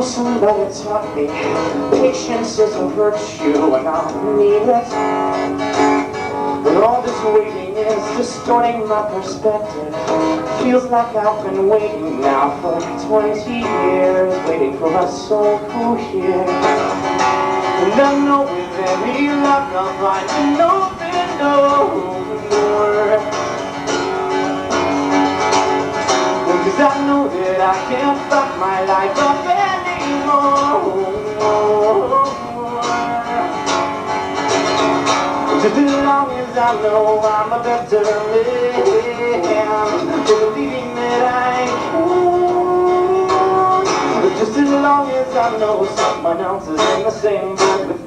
Somebody taught me patience is a virtue, and I'll need it. But all this waiting is distorting my perspective. Feels like I've been waiting now for 20 years, waiting for my soul to hear. And I know with any luck I'll find an open door. Cause I know that I can't fuck my life up anymore. Just as long as I know I'm a better man, believing that I can. Just as long as I know someone else is in the same boat with me.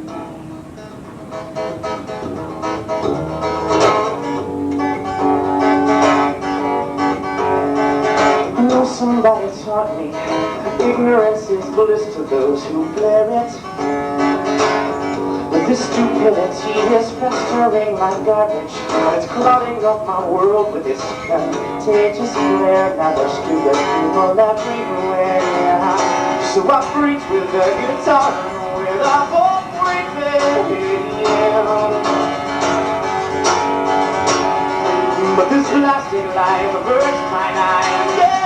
Somebody taught me ignorance is bliss to those who bear it. But this stupidity is festering like garbage. It's clouding up my world with its contagious glare. Now there's stupid people everywhere, yeah. So I preach with a guitar and with a whole breathing, yeah. But this plastic life averts my eye, yeah.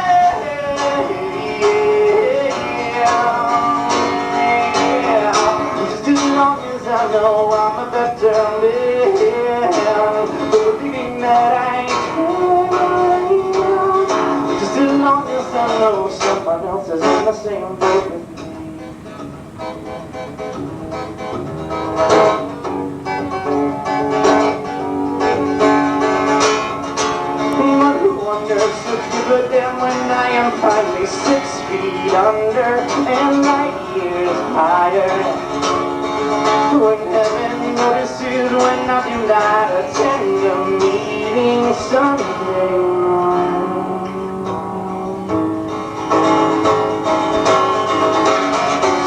I know I'm a better man, believing that I can. Just as long as I know someone else is in the same boat with me. But who wonders should give a damn when I am finally 6 feet under and light years higher? When heaven notices when I do not attend a meeting someday.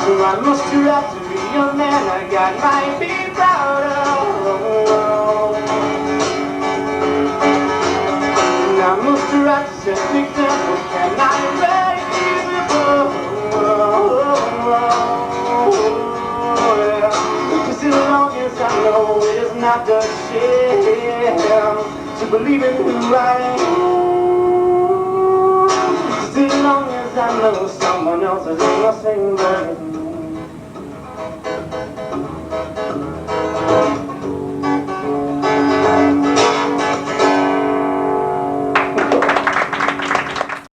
So I must strive to be a man, I got my feet proud of. And I must strive to set the example, can I raise the bar? Just as long as I know it is not the shame to believe in who I am. Just as long as I know someone else is in the same boat.